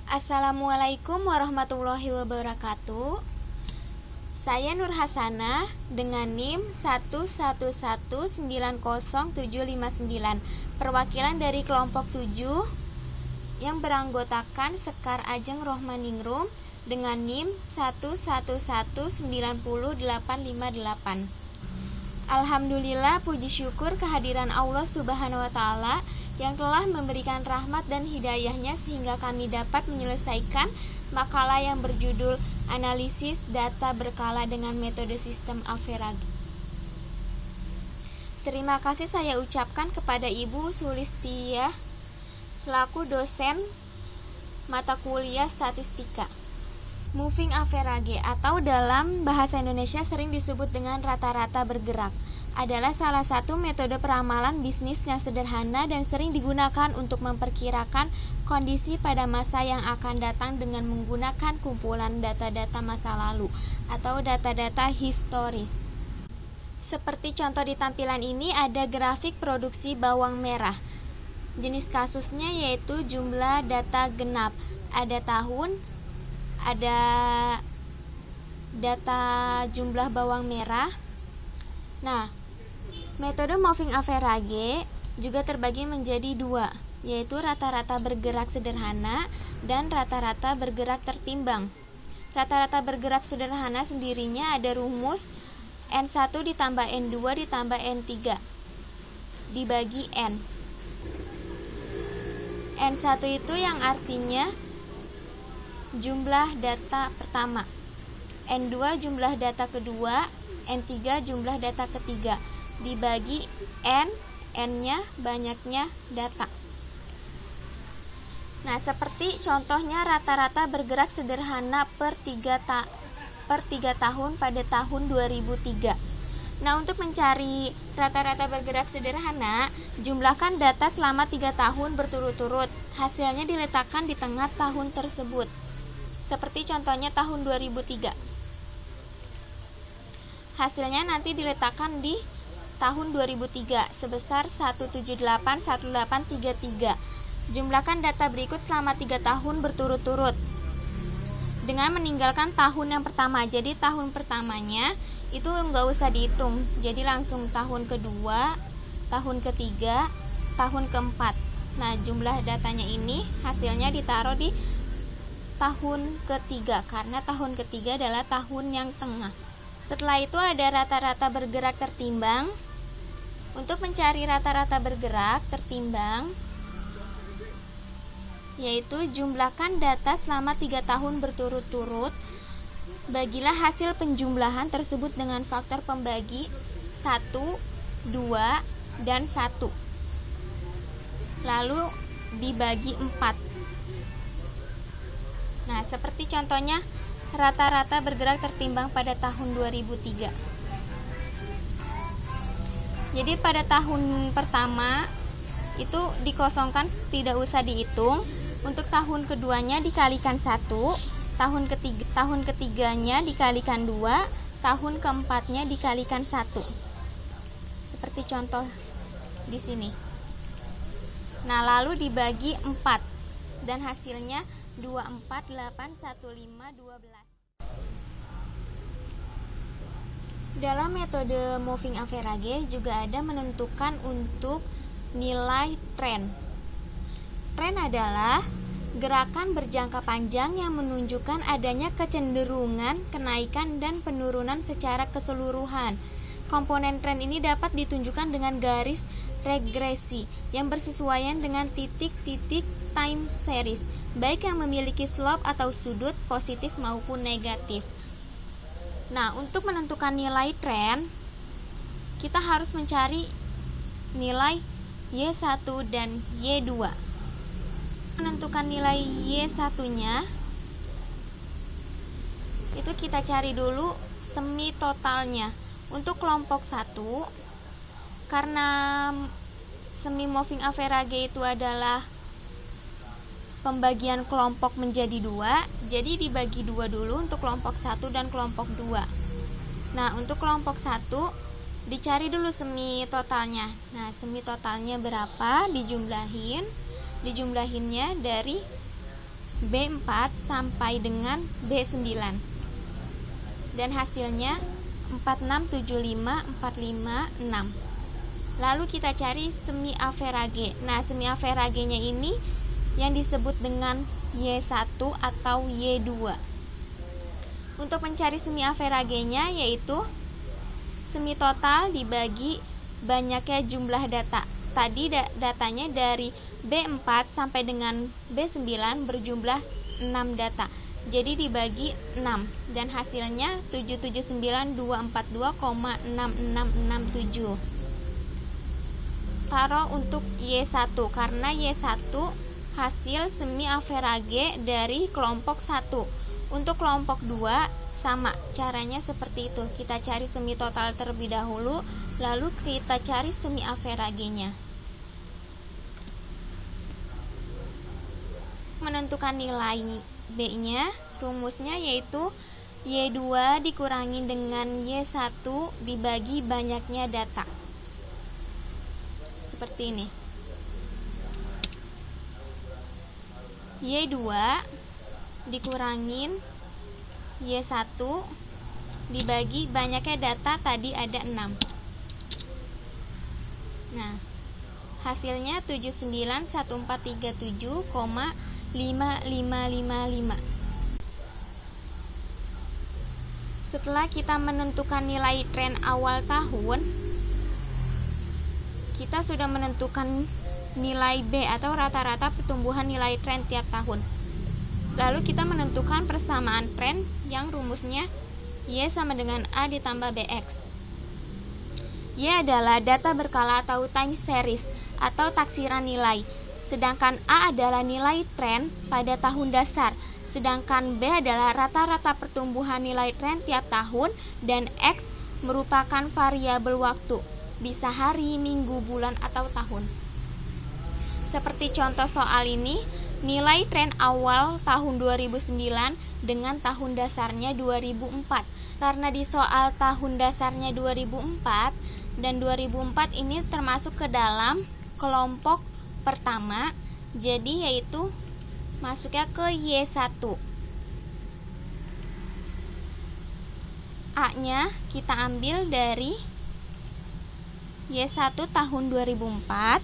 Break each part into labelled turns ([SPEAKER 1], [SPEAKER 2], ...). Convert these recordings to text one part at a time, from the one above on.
[SPEAKER 1] Assalamualaikum warahmatullahi wabarakatuh. Saya Nur Hasanah dengan NIM 111900759, perwakilan dari kelompok 7 yang beranggotakan Sekar Ajeng Rohmaningrum dengan NIM 111090858. Alhamdulillah, puji syukur kehadiran Allah Subhanahu wa Ta'ala yang telah memberikan rahmat dan hidayahnya sehingga kami dapat menyelesaikan makalah yang berjudul Analisis Data Berkala dengan Metode Sistem Average. Terima kasih saya ucapkan kepada Ibu Sulistiyah selaku dosen mata kuliah statistika. Moving average atau dalam bahasa Indonesia sering disebut dengan rata-rata bergerak adalah salah satu metode peramalan bisnis yang sederhana dan sering digunakan untuk memperkirakan kondisi pada masa yang akan datang dengan menggunakan kumpulan data-data masa lalu atau data-data historis. Seperti contoh di tampilan ini ada grafik produksi bawang merah. Jenis kasusnya yaitu jumlah data genap. Ada tahun, ada data jumlah bawang merah. Nah, metode moving average juga terbagi menjadi dua, yaitu rata-rata bergerak sederhana dan rata-rata bergerak tertimbang. Rata-rata bergerak sederhana sendirinya ada rumus N1 ditambah N2 ditambah N3 dibagi N. N1 itu yang artinya jumlah data pertama, N2 jumlah data kedua, N3 jumlah data ketiga dibagi N-nya banyaknya data. Nah, seperti contohnya rata-rata bergerak sederhana per 3 tahun pada tahun 2003. Nah, untuk mencari rata-rata bergerak sederhana, jumlahkan data selama 3 tahun berturut-turut. Hasilnya diletakkan di tengah tahun tersebut. Seperti contohnya tahun 2003. Hasilnya nanti diletakkan di tahun 2003 sebesar 1781833. Jumlahkan data berikut selama 3 tahun berturut-turut dengan meninggalkan tahun yang pertama. Jadi tahun pertamanya itu nggak usah dihitung, jadi langsung tahun kedua, tahun ketiga, tahun keempat. Nah, jumlah datanya ini hasilnya ditaruh di tahun ketiga karena tahun ketiga adalah tahun yang tengah. Setelah itu ada rata-rata bergerak tertimbang. Untuk mencari rata-rata bergerak tertimbang, yaitu jumlahkan data selama 3 tahun berturut-turut. Bagilah hasil penjumlahan tersebut dengan faktor pembagi 1, 2, dan 1. Lalu dibagi 4. Nah, seperti contohnya rata-rata bergerak tertimbang pada tahun 2003. Jadi pada tahun pertama itu dikosongkan, tidak usah dihitung. Untuk tahun keduanya dikalikan 1, tahun ketiganya dikalikan 2, tahun keempatnya dikalikan 1. Seperti contoh di sini. Nah, lalu dibagi 4 dan hasilnya 24, 8, 1, 5, 12. Dalam metode moving average juga ada menentukan untuk nilai tren. Tren adalah gerakan berjangka panjang yang menunjukkan adanya kecenderungan kenaikan dan penurunan secara keseluruhan. Komponen tren ini dapat ditunjukkan dengan garis regresi yang bersesuaian dengan titik-titik time series, baik yang memiliki slope atau sudut positif maupun negatif. Nah, untuk menentukan nilai tren, kita harus mencari nilai Y1 dan Y2. Menentukan nilai Y1-nya, itu kita cari dulu semi totalnya. Untuk kelompok 1, karena semi moving average itu adalah pembagian kelompok menjadi 2, jadi dibagi 2 dulu untuk kelompok 1 dan kelompok 2. Nah, untuk kelompok 1 dicari dulu semi totalnya. Nah, semi totalnya berapa? Dijumlahinnya dari B4 sampai dengan B9. Dan hasilnya 4675, 456. Lalu kita cari semi average. Nah, semi average-nya ini yang disebut dengan Y1 atau Y2. Untuk mencari semi average-nya yaitu semi total dibagi banyaknya jumlah data. Tadi datanya dari B4 sampai dengan B9 berjumlah 6 data. Jadi dibagi 6 dan hasilnya 779.242,6667. Taruh untuk Y1 karena Y1 hasil semi average dari kelompok 1. Untuk kelompok 2 sama, caranya seperti itu. Kita cari semi total terlebih dahulu, lalu kita cari semi average-nya. Menentukan nilai B-nya, rumusnya yaitu Y2 dikurangi dengan Y1 dibagi banyaknya data. Seperti ini. Y2 dikurangin Y1 dibagi banyaknya data, tadi ada 6. Nah, hasilnya 791437,5555. Setelah kita menentukan nilai tren awal tahun, kita sudah menentukan nilai B atau rata-rata pertumbuhan nilai tren tiap tahun. Lalu kita menentukan persamaan tren yang rumusnya Y sama dengan A ditambah BX. Y adalah data berkala atau time series atau taksiran nilai. Sedangkan A adalah nilai tren pada tahun dasar. Sedangkan B adalah rata-rata pertumbuhan nilai tren tiap tahun dan X merupakan variabel waktu, bisa hari, minggu, bulan, atau tahun. Seperti contoh soal ini, nilai tren awal tahun 2009 dengan tahun dasarnya 2004. Karena di soal tahun dasarnya 2004 dan 2004 ini termasuk ke dalam kelompok pertama, jadi yaitu masuknya ke Y1. A-nya kita ambil dari Y1 tahun 2004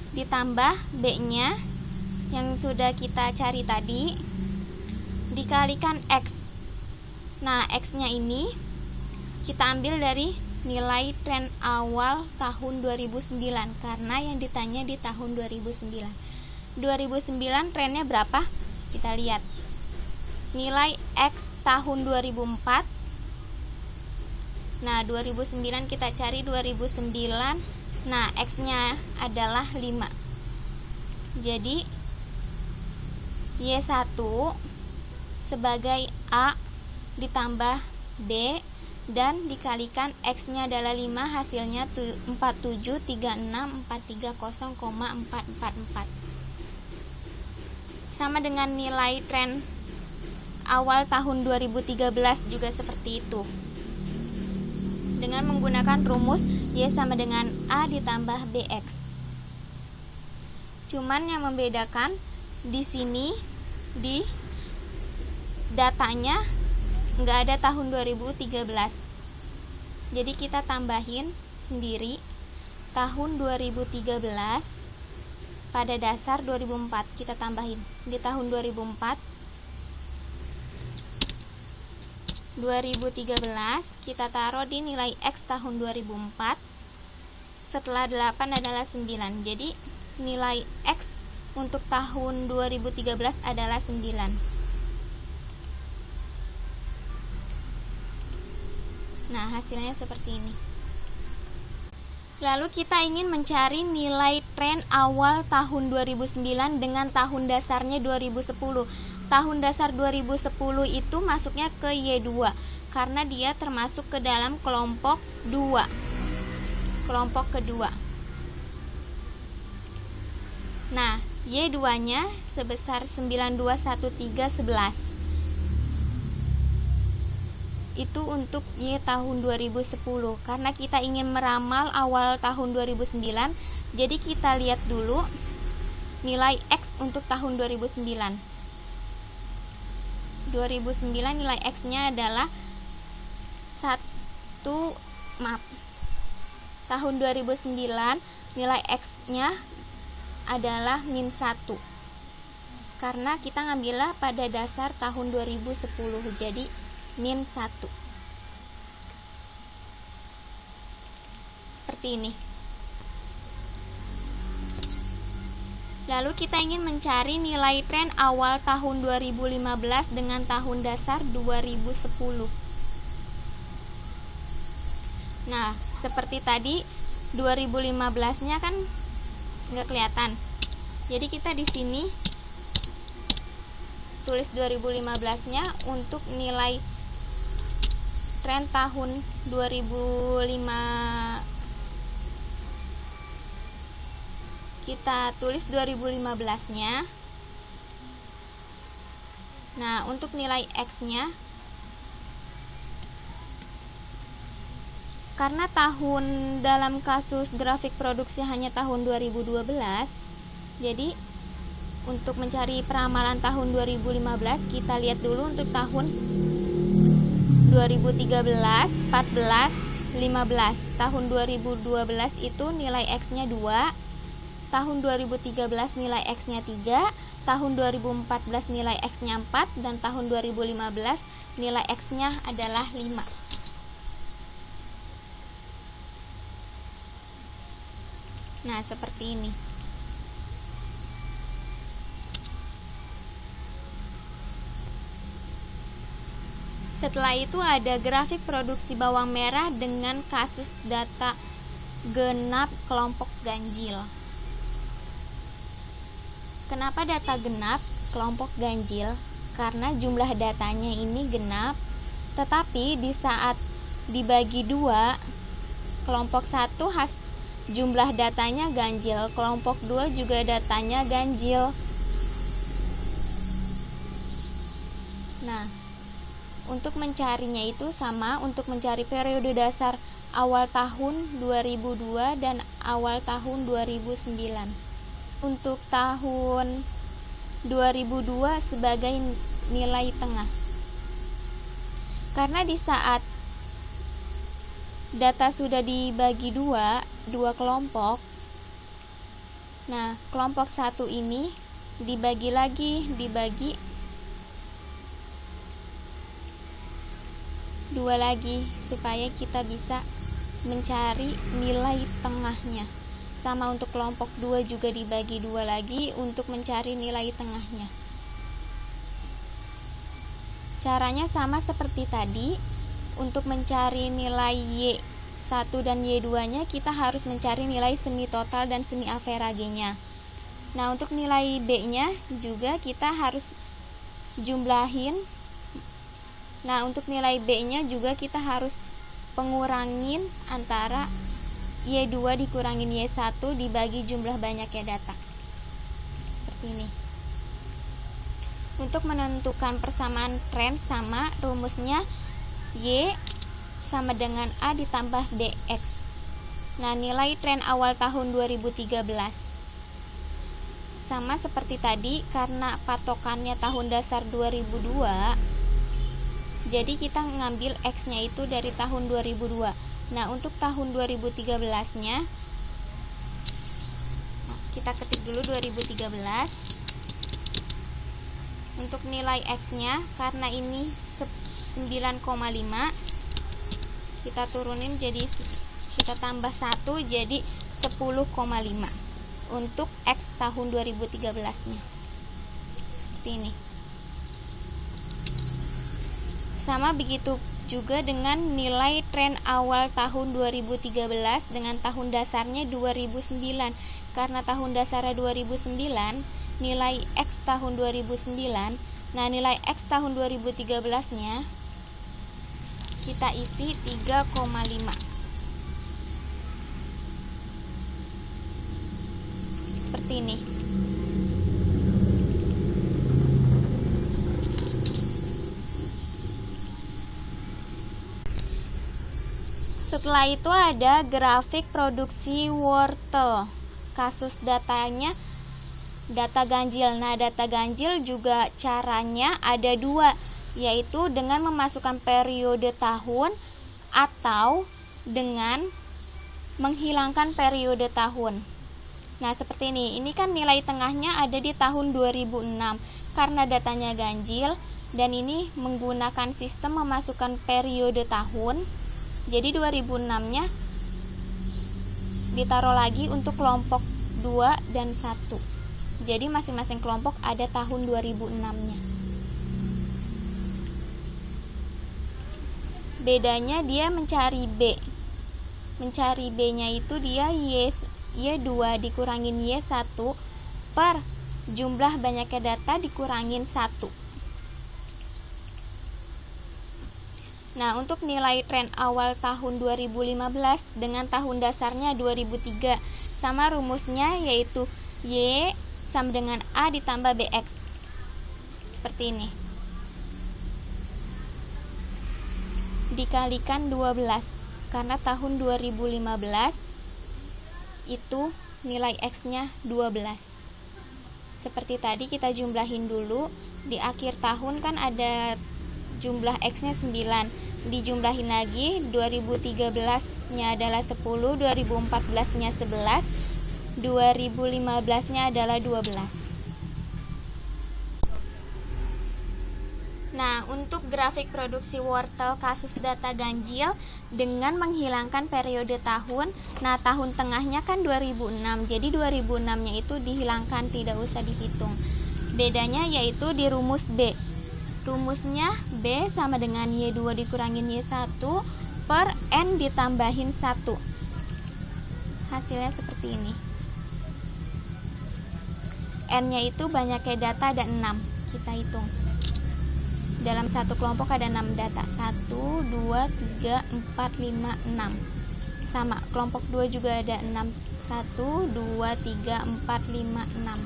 [SPEAKER 1] ditambah B-nya yang sudah kita cari tadi dikalikan X. Nah, X-nya ini kita ambil dari nilai tren awal tahun 2009 karena yang ditanya di tahun 2009. 2009 trennya berapa? Kita lihat. Nilai X tahun 2004. Nah, 2009 kita cari 2009. Nah, X-nya adalah 5. Jadi Y1 sebagai A ditambah B dan dikalikan X-nya adalah 5, hasilnya 4736430,444. Sama dengan nilai tren awal tahun 2013 juga seperti itu. Dengan menggunakan rumus Y sama dengan A ditambah BX. Cuman yang membedakan di sini di datanya nggak ada tahun 2013. Jadi kita tambahin sendiri tahun 2013 pada dasar 2004 kita tambahin di tahun 2013 kita taruh di nilai X tahun 2004. Setelah 8 adalah 9. Jadi nilai X untuk tahun 2013 adalah 9. Nah, hasilnya seperti ini. Lalu kita ingin mencari nilai tren awal tahun 2009 dengan tahun dasarnya 2010. Tahun dasar 2010 itu masuknya ke Y2 karena dia termasuk ke dalam kelompok 2. Kelompok kedua. Nah, Y2-nya sebesar 921311. Itu untuk Y tahun 2010. Karena kita ingin meramal awal tahun 2009, jadi kita lihat dulu nilai X untuk tahun 2009. 2009 nilai X-nya adalah tahun 2009 nilai X-nya adalah -1, karena kita ngambilnya pada dasar tahun 2010, jadi -1 seperti ini. Lalu kita ingin mencari nilai tren awal tahun 2015 dengan tahun dasar 2010. Nah, seperti tadi 2015-nya kan nggak kelihatan. Jadi kita di sini tulis 2015-nya untuk nilai tren tahun 2005. Kita tulis 2015-nya. Nah, untuk nilai X-nya, karena tahun dalam kasus grafik produksi hanya tahun 2012, jadi untuk mencari peramalan tahun 2015, kita lihat dulu untuk tahun 2013, 14, 15. Tahun 2012 itu nilai X-nya 2. Tahun 2013 nilai X-nya 3, tahun 2014 nilai X-nya 4, dan tahun 2015 nilai X-nya adalah 5. Nah, seperti ini. Setelah itu ada grafik produksi bawang merah dengan kasus data genap kelompok ganjil. Kenapa data genap kelompok ganjil? Karena jumlah datanya ini genap, tetapi di saat dibagi 2, kelompok 1 jumlah datanya ganjil, kelompok 2 juga datanya ganjil. Nah, untuk mencarinya itu sama, untuk mencari periode dasar awal tahun 2002 dan awal tahun 2009. Untuk tahun 2002 sebagai nilai tengah. Karena di saat data sudah dibagi dua kelompok, nah kelompok 1 ini dibagi 2 lagi supaya kita bisa mencari nilai tengahnya. Sama untuk kelompok 2 juga dibagi 2 lagi untuk mencari nilai tengahnya. Caranya sama seperti tadi. Untuk mencari nilai Y1 dan Y2-nya kita harus mencari nilai semi total dan semi averagenya. Nah, untuk nilai B-nya juga kita harus jumlahin. Nah, untuk nilai B-nya juga kita harus pengurangin antara Y2 dikurangin Y1 dibagi jumlah banyaknya data. Seperti ini. Untuk menentukan persamaan tren sama, rumusnya Y sama dengan A ditambah DX. Nah, nilai tren awal tahun 2013. Sama seperti tadi, karena patokannya tahun dasar 2002, jadi kita ngambil X-nya itu dari tahun 2002. Nah, untuk tahun 2013-nya kita ketik dulu 2013. Untuk nilai X-nya, karena ini 9,5, kita turunin jadi kita tambah 1 jadi 10,5 untuk X tahun 2013-nya. Seperti ini. Sama begitu juga dengan nilai tren awal tahun 2013 dengan tahun dasarnya 2009. Karena tahun dasarnya 2009, nilai X tahun 2009, nah nilai X tahun 2013-nya kita isi 3,5. Seperti ini. Setelah itu ada grafik produksi wortel. Kasus datanya data ganjil. Nah, data ganjil juga caranya ada 2. yaitu dengan memasukkan periode tahun atau dengan menghilangkan periode tahun. Nah, seperti ini kan nilai tengahnya ada di tahun 2006 karena datanya ganjil dan ini menggunakan sistem memasukkan periode tahun. Jadi 2006-nya ditaruh lagi untuk kelompok 2 dan 1. Jadi masing-masing kelompok ada tahun 2006-nya. Bedanya dia mencari B. Mencari B-nya itu dia Y2 dikurangin Y1 per jumlah banyaknya data dikurangin 1. Nah, untuk nilai tren awal tahun 2015 dengan tahun dasarnya 2003 sama rumusnya yaitu Y sama dengan A ditambah BX. Seperti ini. Dikalikan 12 karena tahun 2015 itu nilai X-nya 12. Seperti tadi kita jumlahin dulu, di akhir tahun kan ada jumlah X-nya 9. Dijumlahin lagi, 2013-nya adalah 10, 2014-nya 11, 2015-nya adalah 12. Nah, untuk grafik produksi wortel kasus data ganjil dengan menghilangkan periode tahun, nah tahun tengahnya kan 2006, jadi 2006-nya itu dihilangkan, tidak usah dihitung. Bedanya yaitu di rumus B. Rumusnya B sama dengan Y2 dikurangin Y1 per N ditambahin 1. Hasilnya seperti ini. N-nya itu banyaknya data ada 6, kita hitung. Dalam satu kelompok ada 6 data, 1, 2, 3, 4, 5, 6. Sama, kelompok 2 juga ada 6, 1, 2, 3, 4, 5, 6.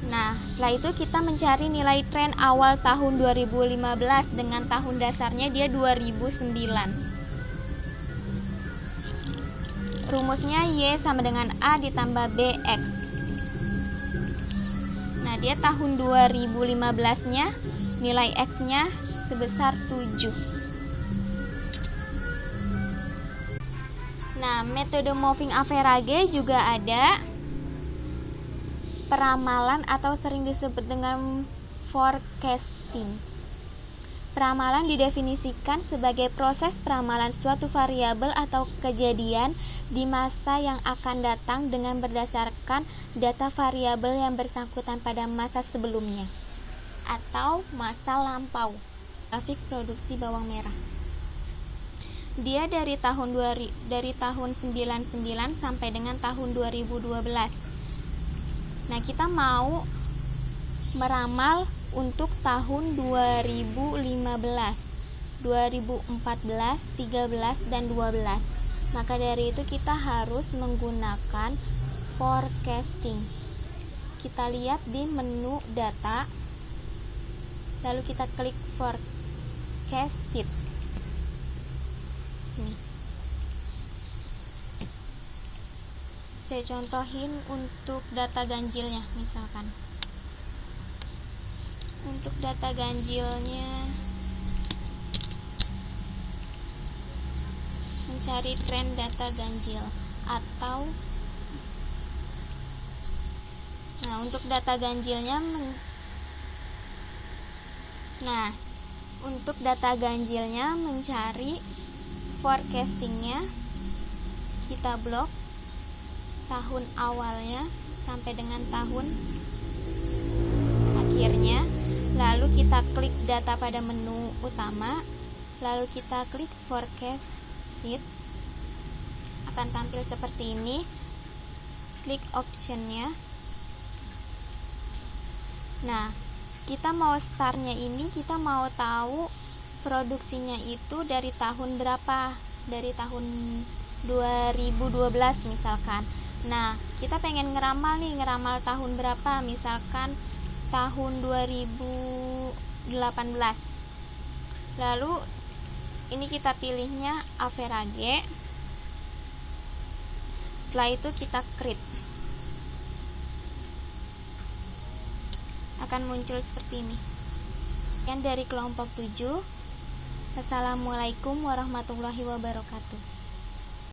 [SPEAKER 1] Nah, setelah itu kita mencari nilai tren awal tahun 2015 dengan tahun dasarnya dia 2009. Rumusnya Y sama dengan A ditambah BX. Nah, dia tahun 2015-nya nilai X-nya sebesar 7. Nah, metode moving average juga ada peramalan atau sering disebut dengan forecasting. Peramalan didefinisikan sebagai proses peramalan suatu variabel atau kejadian di masa yang akan datang dengan berdasarkan data variabel yang bersangkutan pada masa sebelumnya atau masa lampau. Grafik produksi bawang merah. Dia dari tahun 99 sampai dengan tahun 2012. Nah, kita mau meramal untuk tahun 2015, 2014, 13, dan 12. Maka dari itu kita harus menggunakan forecasting. Kita lihat di menu data, lalu kita klik forecast sheet. Nih. Saya contohin untuk data ganjilnya, misalkan. Untuk data ganjilnya mencari tren data ganjil atau untuk data ganjilnya untuk data ganjilnya mencari forecastingnya, kita blok tahun awalnya sampai dengan tahun akhirnya. Lalu kita klik data pada menu utama, lalu kita klik forecast sheet, akan tampil seperti ini. Klik optionnya. Nah, kita mau startnya ini, kita mau tahu produksinya itu dari tahun berapa, dari tahun 2012 misalkan. Nah, kita pengen ngeramal tahun berapa, misalkan tahun 2018. Lalu ini kita pilihnya average. Setelah itu kita create. Akan muncul seperti ini. Sekian dari kelompok 7. Assalamualaikum warahmatullahi wabarakatuh.